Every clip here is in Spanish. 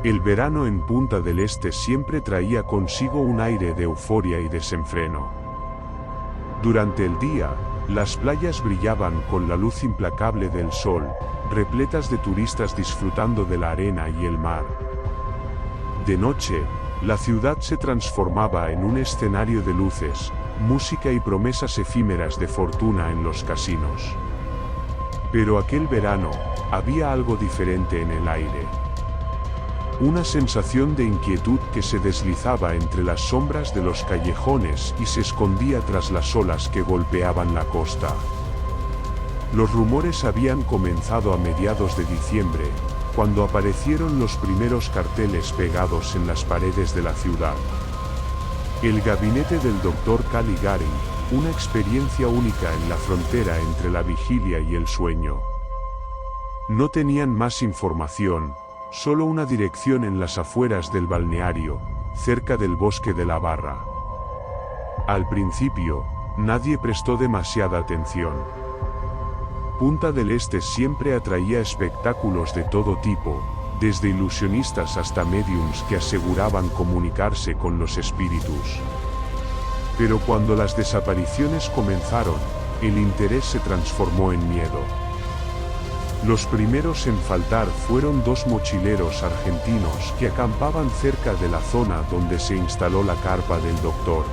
El verano en Punta del Este siempre traía consigo un aire de euforia y desenfreno. Durante el día, las playas brillaban con la luz implacable del sol, repletas de turistas disfrutando de la arena y el mar. De noche, la ciudad se transformaba en un escenario de luces, música y promesas efímeras de fortuna en los casinos. Pero aquel verano, había algo diferente en el aire. Una sensación de inquietud que se deslizaba entre las sombras de los callejones y se escondía tras las olas que golpeaban la costa. Los rumores habían comenzado a mediados de diciembre, cuando aparecieron los primeros carteles pegados en las paredes de la ciudad. El gabinete del Dr. Caligari, una experiencia única en la frontera entre la vigilia y el sueño. No tenían más información, solo una dirección en las afueras del balneario, cerca del bosque de la Barra. Al principio, nadie prestó demasiada atención. Punta del Este siempre atraía espectáculos de todo tipo, desde ilusionistas hasta médiums que aseguraban comunicarse con los espíritus. Pero cuando las desapariciones comenzaron, el interés se transformó en miedo. Los primeros en faltar fueron dos mochileros argentinos que acampaban cerca de la zona donde se instaló la carpa del doctor.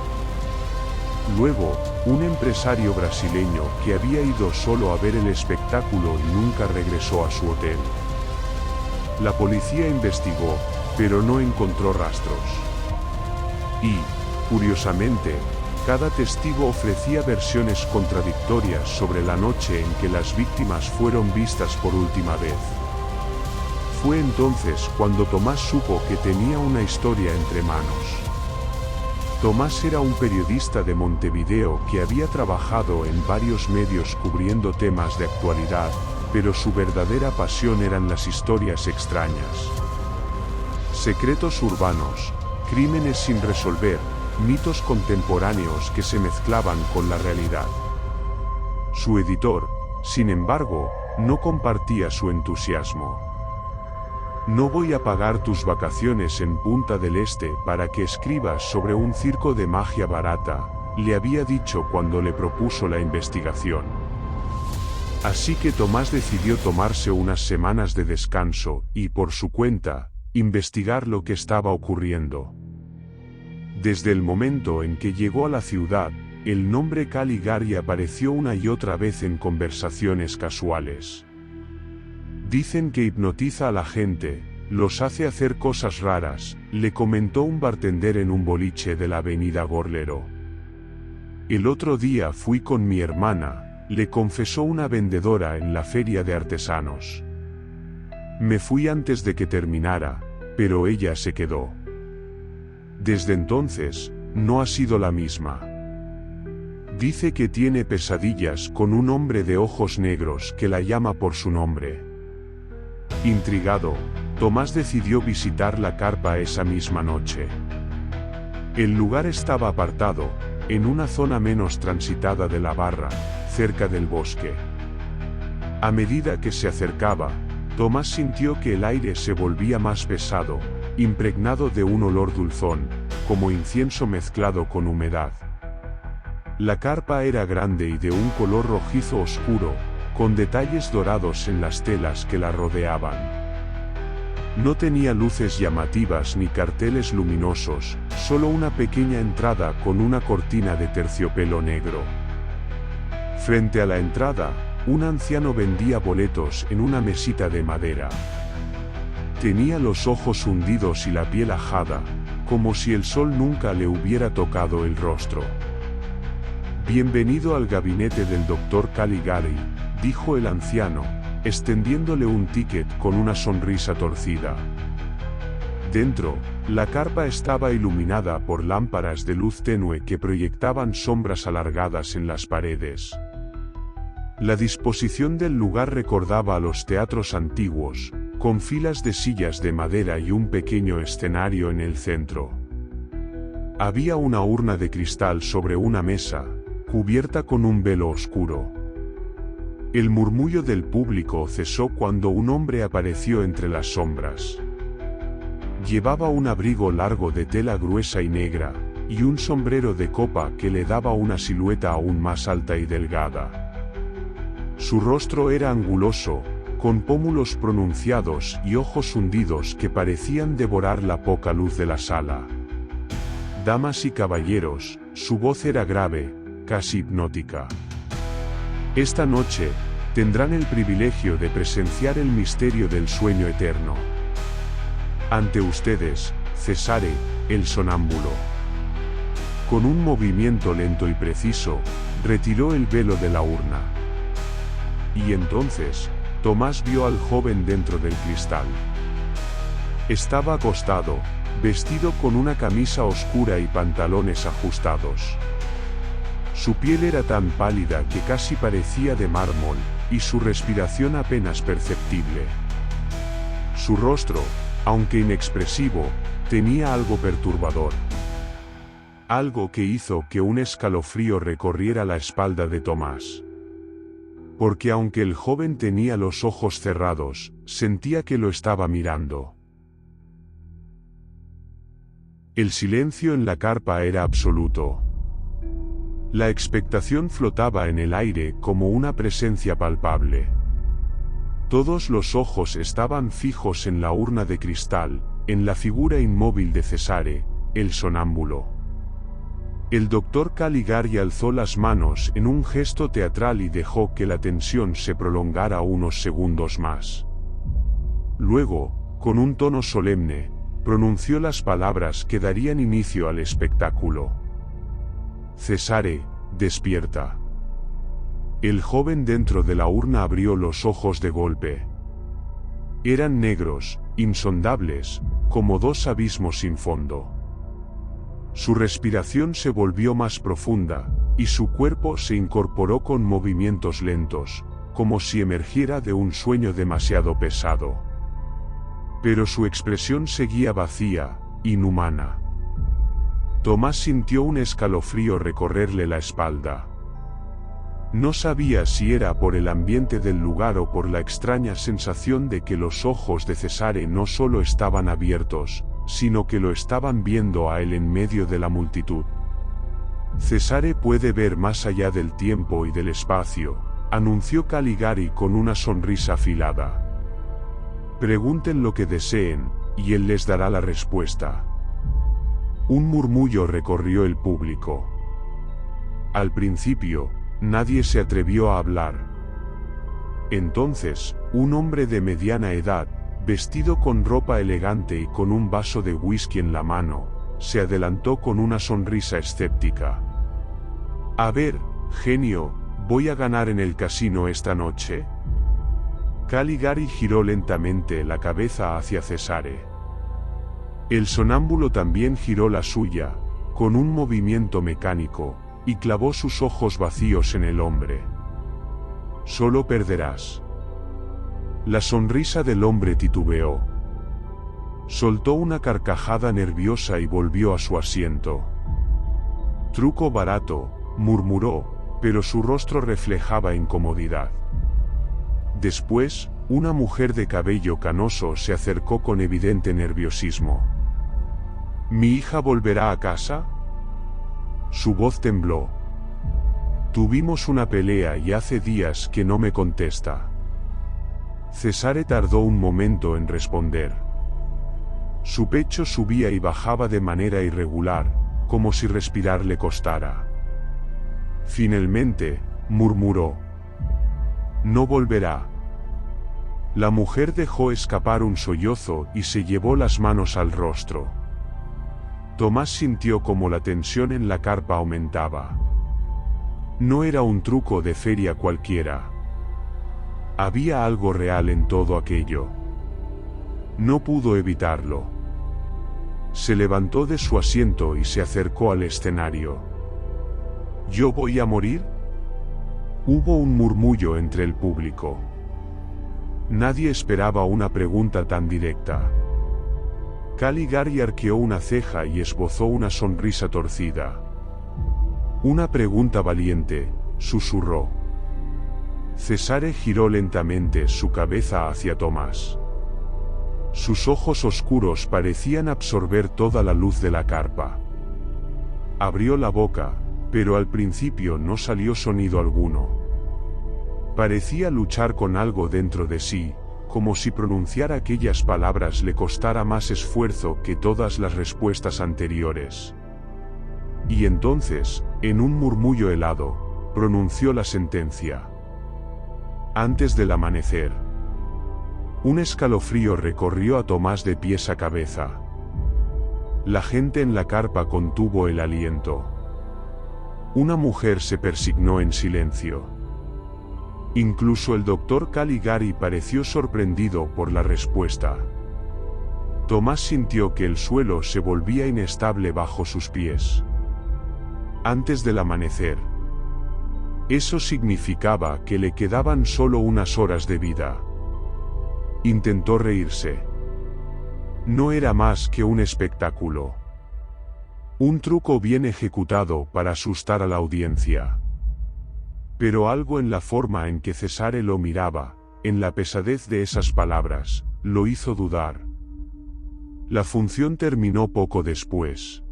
Luego, un empresario brasileño que había ido solo a ver el espectáculo y nunca regresó a su hotel. La policía investigó, pero no encontró rastros. Y, curiosamente, cada testigo ofrecía versiones contradictorias sobre la noche en que las víctimas fueron vistas por última vez. Fue entonces cuando Tomás supo que tenía una historia entre manos. Tomás era un periodista de Montevideo que había trabajado en varios medios cubriendo temas de actualidad, pero su verdadera pasión eran las historias extrañas. Secretos urbanos, crímenes sin resolver, mitos contemporáneos que se mezclaban con la realidad. Su editor, sin embargo, no compartía su entusiasmo. No voy a pagar tus vacaciones en Punta del Este para que escribas sobre un circo de magia barata, le había dicho cuando le propuso la investigación. Así que Tomás decidió tomarse unas semanas de descanso y, por su cuenta, investigar lo que estaba ocurriendo. Desde el momento en que llegó a la ciudad, el nombre Caligari apareció una y otra vez en conversaciones casuales. Dicen que hipnotiza a la gente, los hace hacer cosas raras, le comentó un bartender en un boliche de la avenida Gorlero. El otro día fui con mi hermana, le confesó una vendedora en la feria de artesanos. Me fui antes de que terminara, pero ella se quedó. Desde entonces, no ha sido la misma. Dice que tiene pesadillas con un hombre de ojos negros que la llama por su nombre. Intrigado, Tomás decidió visitar la carpa esa misma noche. El lugar estaba apartado, en una zona menos transitada de la Barra, cerca del bosque. A medida que se acercaba, Tomás sintió que el aire se volvía más pesado, impregnado de un olor dulzón, como incienso mezclado con humedad. La carpa era grande y de un color rojizo oscuro, con detalles dorados en las telas que la rodeaban. No tenía luces llamativas ni carteles luminosos, solo una pequeña entrada con una cortina de terciopelo negro. Frente a la entrada, un anciano vendía boletos en una mesita de madera. Tenía los ojos hundidos y la piel ajada, como si el sol nunca le hubiera tocado el rostro. Bienvenido al gabinete del Dr. Caligari, dijo el anciano, extendiéndole un ticket con una sonrisa torcida. Dentro, la carpa estaba iluminada por lámparas de luz tenue que proyectaban sombras alargadas en las paredes. La disposición del lugar recordaba a los teatros antiguos, con filas de sillas de madera y un pequeño escenario en el centro. Había una urna de cristal sobre una mesa, cubierta con un velo oscuro. El murmullo del público cesó cuando un hombre apareció entre las sombras. Llevaba un abrigo largo de tela gruesa y negra, y un sombrero de copa que le daba una silueta aún más alta y delgada. Su rostro era anguloso, con pómulos pronunciados y ojos hundidos que parecían devorar la poca luz de la sala. Damas y caballeros, su voz era grave, casi hipnótica. Esta noche, tendrán el privilegio de presenciar el misterio del sueño eterno. Ante ustedes, Cesare, el sonámbulo. Con un movimiento lento y preciso, retiró el velo de la urna. Y entonces, Tomás vio al joven dentro del cristal. Estaba acostado, vestido con una camisa oscura y pantalones ajustados. Su piel era tan pálida que casi parecía de mármol, y su respiración apenas perceptible. Su rostro, aunque inexpresivo, tenía algo perturbador. Algo que hizo que un escalofrío recorriera la espalda de Tomás. Porque aunque el joven tenía los ojos cerrados, sentía que lo estaba mirando. El silencio en la carpa era absoluto. La expectación flotaba en el aire como una presencia palpable. Todos los ojos estaban fijos en la urna de cristal, en la figura inmóvil de Cesare, el sonámbulo. El doctor Caligari alzó las manos en un gesto teatral y dejó que la tensión se prolongara unos segundos más. Luego, con un tono solemne, pronunció las palabras que darían inicio al espectáculo. Cesare, despierta. El joven dentro de la urna abrió los ojos de golpe. Eran negros, insondables, como dos abismos sin fondo. Su respiración se volvió más profunda, y su cuerpo se incorporó con movimientos lentos, como si emergiera de un sueño demasiado pesado. Pero su expresión seguía vacía, inhumana. Tomás sintió un escalofrío recorrerle la espalda. No sabía si era por el ambiente del lugar o por la extraña sensación de que los ojos de Cesare no solo estaban abiertos, sino que lo estaban viendo a él en medio de la multitud. Cesare puede ver más allá del tiempo y del espacio, anunció Caligari con una sonrisa afilada. Pregunten lo que deseen, y él les dará la respuesta. Un murmullo recorrió el público. Al principio, nadie se atrevió a hablar. Entonces, un hombre de mediana edad, vestido con ropa elegante y con un vaso de whisky en la mano, se adelantó con una sonrisa escéptica. A ver, genio, ¿voy a ganar en el casino esta noche? Caligari giró lentamente la cabeza hacia Cesare. El sonámbulo también giró la suya, con un movimiento mecánico, y clavó sus ojos vacíos en el hombre. Solo perderás. La sonrisa del hombre titubeó. Soltó una carcajada nerviosa y volvió a su asiento. Truco barato, murmuró, pero su rostro reflejaba incomodidad. Después, una mujer de cabello canoso se acercó con evidente nerviosismo. ¿Mi hija volverá a casa? Su voz tembló. Tuvimos una pelea y hace días que no me contesta. Cesare tardó un momento en responder. Su pecho subía y bajaba de manera irregular, como si respirar le costara. Finalmente, murmuró. No volverá. La mujer dejó escapar un sollozo y se llevó las manos al rostro. Tomás sintió como la tensión en la carpa aumentaba. No era un truco de feria cualquiera. Había algo real en todo aquello. No pudo evitarlo. Se levantó de su asiento y se acercó al escenario. ¿Yo voy a morir? Hubo un murmullo entre el público. Nadie esperaba una pregunta tan directa. Caligari arqueó una ceja y esbozó una sonrisa torcida. Una pregunta valiente, susurró. Cesare giró lentamente su cabeza hacia Tomás. Sus ojos oscuros parecían absorber toda la luz de la carpa. Abrió la boca, pero al principio no salió sonido alguno. Parecía luchar con algo dentro de sí, como si pronunciar aquellas palabras le costara más esfuerzo que todas las respuestas anteriores. Y entonces, en un murmullo helado, pronunció la sentencia. Antes del amanecer. Un escalofrío recorrió a Tomás de pies a cabeza. La gente en la carpa contuvo el aliento. Una mujer se persignó en silencio. Incluso el doctor Caligari pareció sorprendido por la respuesta. Tomás sintió que el suelo se volvía inestable bajo sus pies. Antes del amanecer. Eso significaba que le quedaban solo unas horas de vida. Intentó reírse. No era más que un espectáculo. Un truco bien ejecutado para asustar a la audiencia. Pero algo en la forma en que Cesare lo miraba, en la pesadez de esas palabras, lo hizo dudar. La función terminó poco después.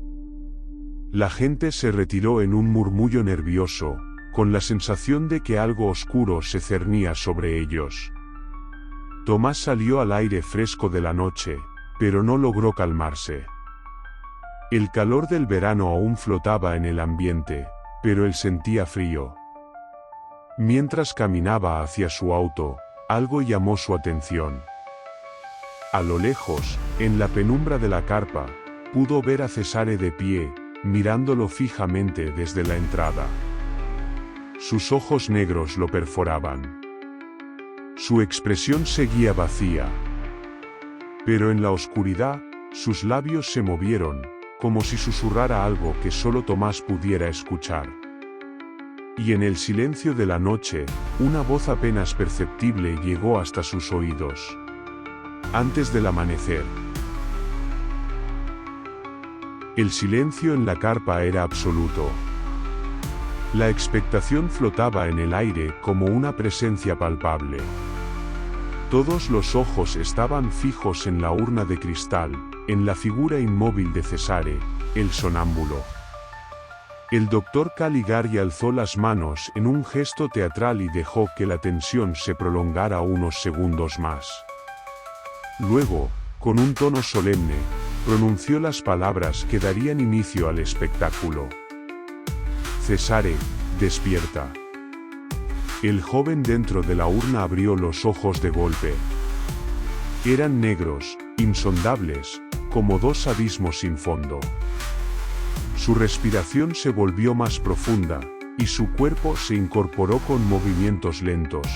La gente se retiró en un murmullo nervioso, con la sensación de que algo oscuro se cernía sobre ellos. Tomás salió al aire fresco de la noche, pero no logró calmarse. El calor del verano aún flotaba en el ambiente, pero él sentía frío. Mientras caminaba hacia su auto, algo llamó su atención. A lo lejos, en la penumbra de la carpa, pudo ver a Cesare de pie, mirándolo fijamente desde la entrada. Sus ojos negros lo perforaban. Su expresión seguía vacía. Pero en la oscuridad, sus labios se movieron, como si susurrara algo que solo Tomás pudiera escuchar. Y en el silencio de la noche, una voz apenas perceptible llegó hasta sus oídos. Antes del amanecer. El silencio en la carpa era absoluto. La expectación flotaba en el aire como una presencia palpable. Todos los ojos estaban fijos en la urna de cristal, en la figura inmóvil de Cesare, el sonámbulo. El doctor Caligari alzó las manos en un gesto teatral y dejó que la tensión se prolongara unos segundos más. Luego, con un tono solemne, pronunció las palabras que darían inicio al espectáculo. Cesare, despierta. El joven dentro de la urna abrió los ojos de golpe. Eran negros, insondables, como dos abismos sin fondo. Su respiración se volvió más profunda, y su cuerpo se incorporó con movimientos lentos,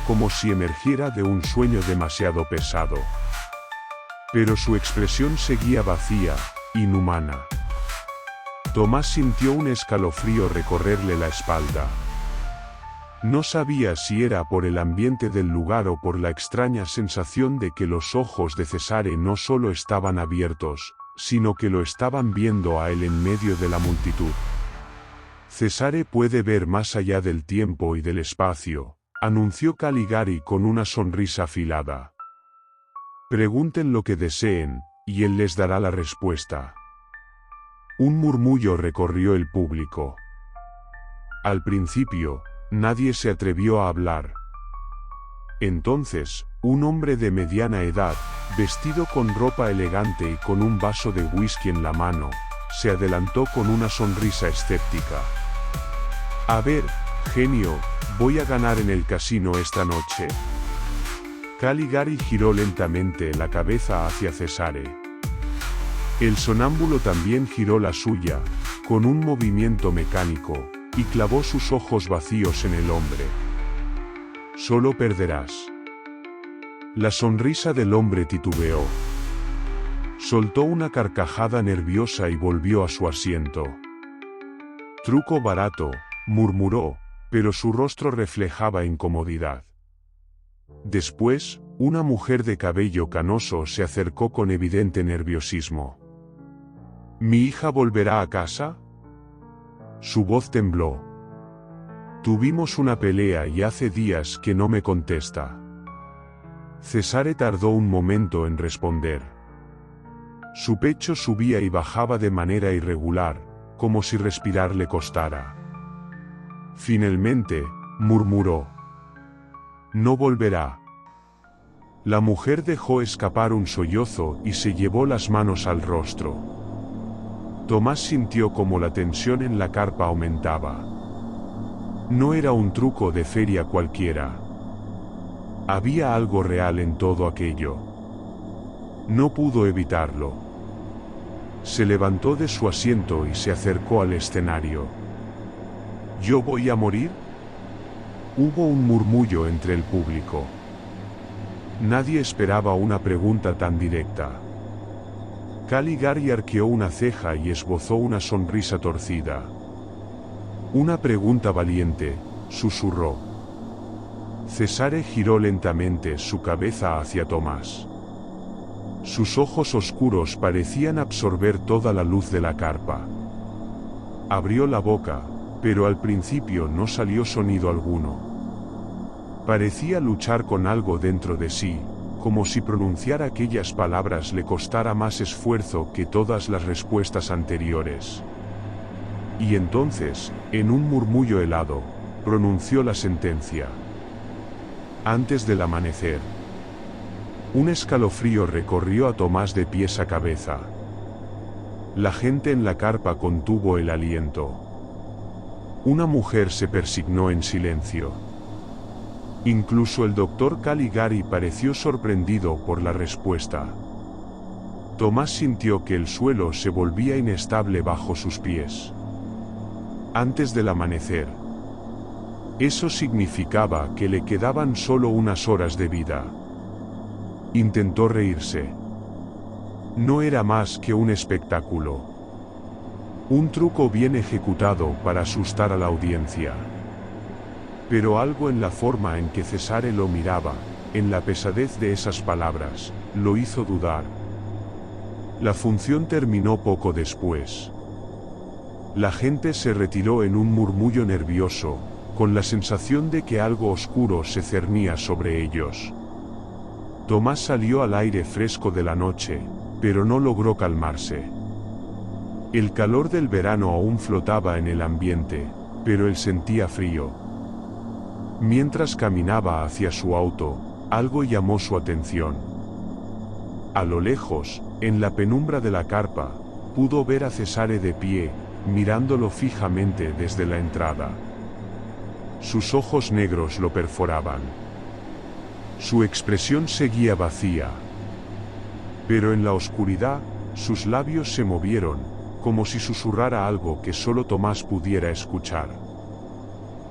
como si emergiera de un sueño demasiado pesado. Pero su expresión seguía vacía, inhumana. Tomás sintió un escalofrío recorrerle la espalda. No sabía si era por el ambiente del lugar o por la extraña sensación de que los ojos de Cesare no solo estaban abiertos, sino que lo estaban viendo a él en medio de la multitud. Cesare puede ver más allá del tiempo y del espacio, anunció Caligari con una sonrisa afilada. Pregunten lo que deseen, y él les dará la respuesta. Un murmullo recorrió el público. Al principio, nadie se atrevió a hablar. Entonces, un hombre de mediana edad, vestido con ropa elegante y con un vaso de whisky en la mano, se adelantó con una sonrisa escéptica. A ver, genio, voy a ganar en el casino esta noche. Caligari giró lentamente la cabeza hacia Cesare. El sonámbulo también giró la suya, con un movimiento mecánico, y clavó sus ojos vacíos en el hombre. Solo perderás. La sonrisa del hombre titubeó. Soltó una carcajada nerviosa y volvió a su asiento. Truco barato, murmuró, pero su rostro reflejaba incomodidad. Después, una mujer de cabello canoso se acercó con evidente nerviosismo. ¿Mi hija volverá a casa? Su voz tembló. Tuvimos una pelea y hace días que no me contesta. Cesare tardó un momento en responder. Su pecho subía y bajaba de manera irregular, como si respirar le costara. Finalmente, murmuró: «No volverá». La mujer dejó escapar un sollozo y se llevó las manos al rostro. Tomás sintió como la tensión en la carpa aumentaba. No era un truco de feria cualquiera. Había algo real en todo aquello. No pudo evitarlo. Se levantó de su asiento y se acercó al escenario. ¿Yo voy a morir? Hubo un murmullo entre el público. Nadie esperaba una pregunta tan directa. Caligari arqueó una ceja y esbozó una sonrisa torcida. «Una pregunta valiente», susurró. Cesare giró lentamente su cabeza hacia Tomás. Sus ojos oscuros parecían absorber toda la luz de la carpa. Abrió la boca, pero al principio no salió sonido alguno. Parecía luchar con algo dentro de sí, como si pronunciar aquellas palabras le costara más esfuerzo que todas las respuestas anteriores. Y entonces, en un murmullo helado, pronunció la sentencia. Antes del amanecer. Un escalofrío recorrió a Tomás de pies a cabeza. La gente en la carpa contuvo el aliento. Una mujer se persignó en silencio. Incluso el doctor Caligari pareció sorprendido por la respuesta. Tomás sintió que el suelo se volvía inestable bajo sus pies. Antes del amanecer. Eso significaba que le quedaban solo unas horas de vida. Intentó reírse. No era más que un espectáculo. Un truco bien ejecutado para asustar a la audiencia. Pero algo en la forma en que Cesare lo miraba, en la pesadez de esas palabras, lo hizo dudar. La función terminó poco después. La gente se retiró en un murmullo nervioso, con la sensación de que algo oscuro se cernía sobre ellos. Tomás salió al aire fresco de la noche, pero no logró calmarse. El calor del verano aún flotaba en el ambiente, pero él sentía frío. Mientras caminaba hacia su auto, algo llamó su atención. A lo lejos, en la penumbra de la carpa, pudo ver a Cesare de pie, mirándolo fijamente desde la entrada. Sus ojos negros lo perforaban. Su expresión seguía vacía. Pero en la oscuridad, sus labios se movieron, como si susurrara algo que solo Tomás pudiera escuchar.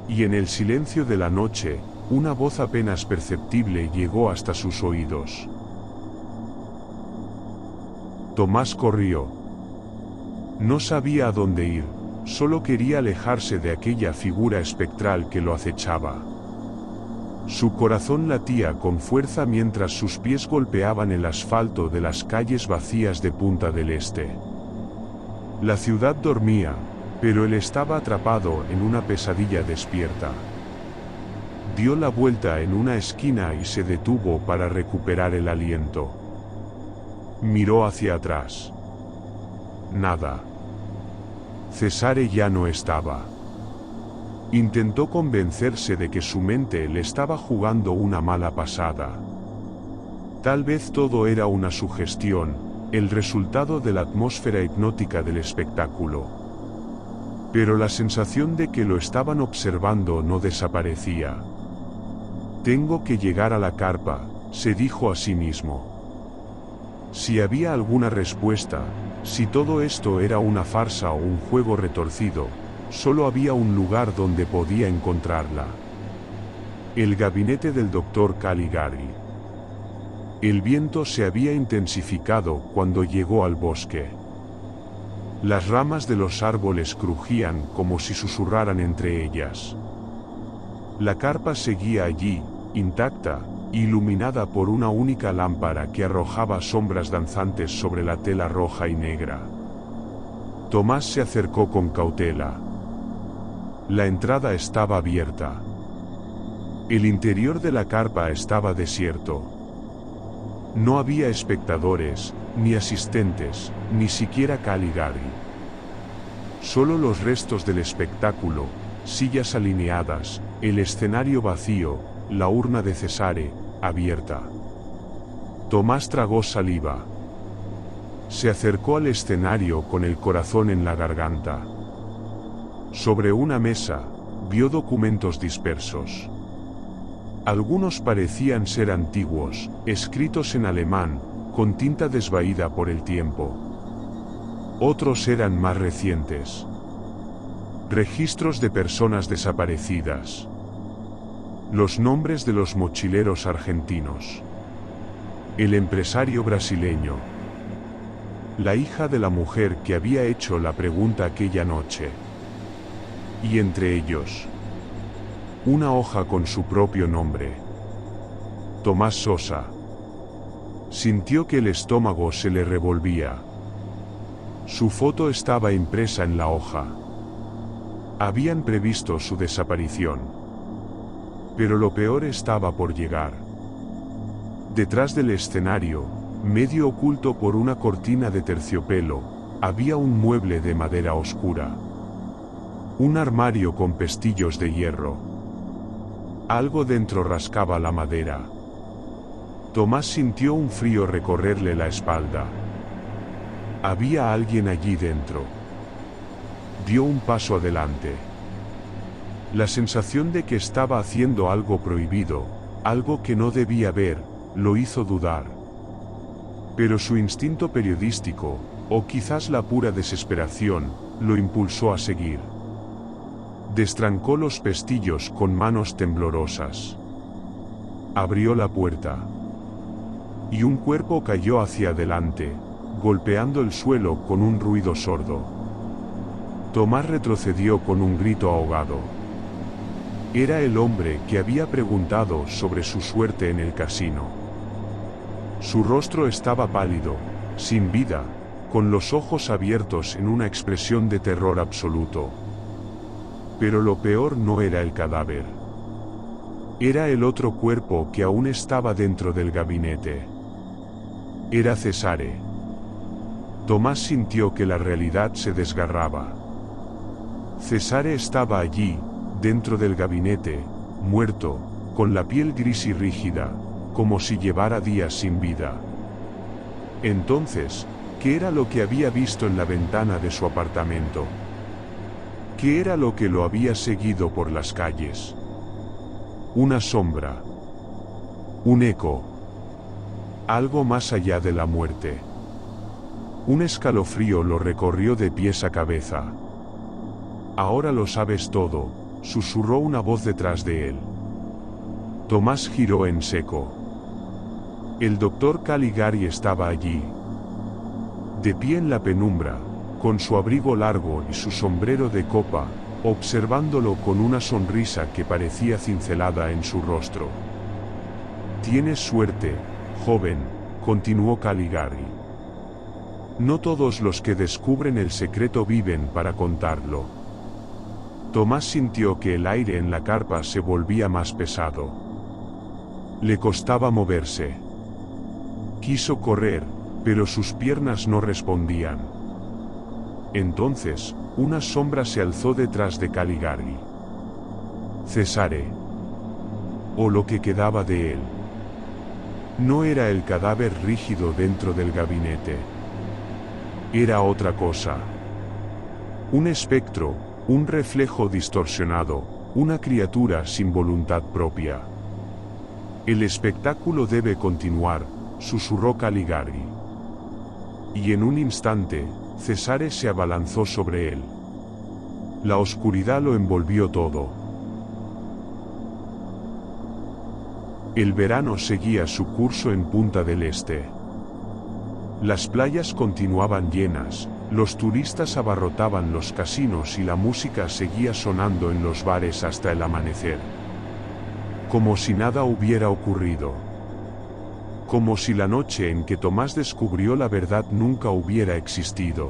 Y en el silencio de la noche, una voz apenas perceptible llegó hasta sus oídos. Tomás corrió. No sabía a dónde ir, solo quería alejarse de aquella figura espectral que lo acechaba. Su corazón latía con fuerza mientras sus pies golpeaban el asfalto de las calles vacías de Punta del Este. La ciudad dormía, pero él estaba atrapado en una pesadilla despierta. Dio la vuelta en una esquina y se detuvo para recuperar el aliento. Miró hacia atrás. Nada. Cesare ya no estaba. Intentó convencerse de que su mente le estaba jugando una mala pasada. Tal vez todo era una sugestión, el resultado de la atmósfera hipnótica del espectáculo. Pero la sensación de que lo estaban observando no desaparecía. Tengo que llegar a la carpa, se dijo a sí mismo. Si había alguna respuesta, si todo esto era una farsa o un juego retorcido, solo había un lugar donde podía encontrarla. El gabinete del doctor Caligari. El viento se había intensificado cuando llegó al bosque. Las ramas de los árboles crujían como si susurraran entre ellas. La carpa seguía allí, intacta, iluminada por una única lámpara que arrojaba sombras danzantes sobre la tela roja y negra. Tomás se acercó con cautela. La entrada estaba abierta. El interior de la carpa estaba desierto. No había espectadores, ni asistentes, ni siquiera Caligari. Solo los restos del espectáculo, sillas alineadas, el escenario vacío, la urna de Cesare, abierta. Tomás tragó saliva. Se acercó al escenario con el corazón en la garganta. Sobre una mesa, vio documentos dispersos. Algunos parecían ser antiguos, escritos en alemán, con tinta desvaída por el tiempo. Otros eran más recientes. Registros de personas desaparecidas. Los nombres de los mochileros argentinos. El empresario brasileño. La hija de la mujer que había hecho la pregunta aquella noche. Y entre ellos, una hoja con su propio nombre. Tomás Sosa. Sintió que el estómago se le revolvía. Su foto estaba impresa en la hoja. Habían previsto su desaparición. Pero lo peor estaba por llegar. Detrás del escenario, medio oculto por una cortina de terciopelo, había un mueble de madera oscura. Un armario con pestillos de hierro. Algo dentro rascaba la madera. Tomás sintió un frío recorrerle la espalda. Había alguien allí dentro. Dio un paso adelante. La sensación de que estaba haciendo algo prohibido, algo que no debía ver, lo hizo dudar. Pero su instinto periodístico, o quizás la pura desesperación, lo impulsó a seguir. Destrancó los pestillos con manos temblorosas. Abrió la puerta. Y un cuerpo cayó hacia adelante, golpeando el suelo con un ruido sordo. Tomás retrocedió con un grito ahogado. Era el hombre que había preguntado sobre su suerte en el casino. Su rostro estaba pálido, sin vida, con los ojos abiertos en una expresión de terror absoluto. Pero lo peor no era el cadáver. Era el otro cuerpo que aún estaba dentro del gabinete. Era Cesare. Tomás sintió que la realidad se desgarraba. Cesare estaba allí, dentro del gabinete, muerto, con la piel gris y rígida, como si llevara días sin vida. Entonces, ¿qué era lo que había visto en la ventana de su apartamento? ¿Qué era lo que lo había seguido por las calles? Una sombra. Un eco. Algo más allá de la muerte. Un escalofrío lo recorrió de pies a cabeza. Ahora lo sabes todo, susurró una voz detrás de él. Tomás giró en seco. El doctor Caligari estaba allí. De pie en la penumbra, con su abrigo largo y su sombrero de copa, observándolo con una sonrisa que parecía cincelada en su rostro. Tienes suerte, joven, continuó Caligari. No todos los que descubren el secreto viven para contarlo. Tomás sintió que el aire en la carpa se volvía más pesado. Le costaba moverse. Quiso correr, pero sus piernas no respondían. Entonces, una sombra se alzó detrás de Caligari. Cesare. O lo que quedaba de él. No era el cadáver rígido dentro del gabinete. Era otra cosa. Un espectro, un reflejo distorsionado, una criatura sin voluntad propia. El espectáculo debe continuar, susurró Caligari. Y en un instante, Cesare se abalanzó sobre él. La oscuridad lo envolvió todo. El verano seguía su curso en Punta del Este. Las playas continuaban llenas, los turistas abarrotaban los casinos y la música seguía sonando en los bares hasta el amanecer. Como si nada hubiera ocurrido. Como si la noche en que Tomás descubrió la verdad nunca hubiera existido.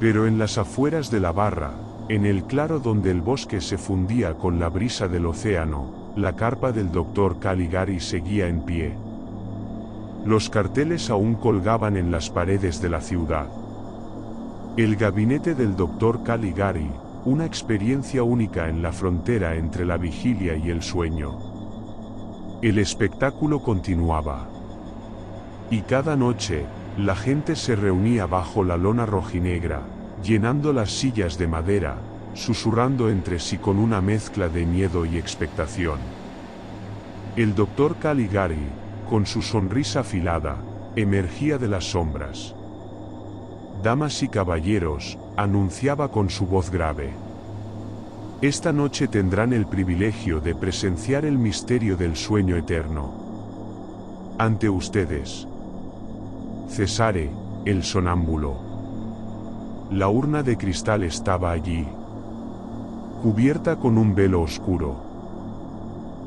Pero en las afueras de la barra, en el claro donde el bosque se fundía con la brisa del océano, la carpa del doctor Caligari seguía en pie. Los carteles aún colgaban en las paredes de la ciudad. El gabinete del Dr. Caligari, una experiencia única en la frontera entre la vigilia y el sueño. El espectáculo continuaba. Y cada noche, la gente se reunía bajo la lona rojinegra, llenando las sillas de madera, susurrando entre sí con una mezcla de miedo y expectación. El Dr. Caligari, con su sonrisa afilada, emergía de las sombras. Damas y caballeros, anunciaba con su voz grave. Esta noche tendrán el privilegio de presenciar el misterio del sueño eterno. Ante ustedes, Cesare, el sonámbulo. La urna de cristal estaba allí, cubierta con un velo oscuro.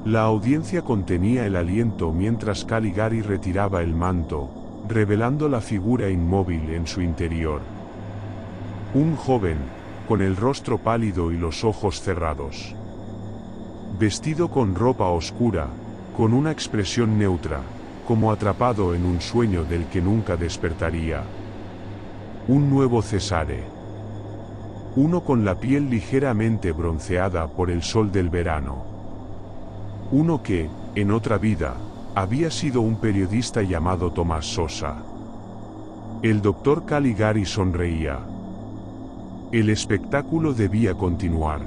La audiencia contenía el aliento mientras Caligari retiraba el manto, revelando la figura inmóvil en su interior. Un joven, con el rostro pálido y los ojos cerrados. Vestido con ropa oscura, con una expresión neutra, como atrapado en un sueño del que nunca despertaría. Un nuevo Cesare. Uno con la piel ligeramente bronceada por el sol del verano. Uno que, en otra vida, había sido un periodista llamado Tomás Sosa. El Dr. Caligari sonreía. El espectáculo debía continuar.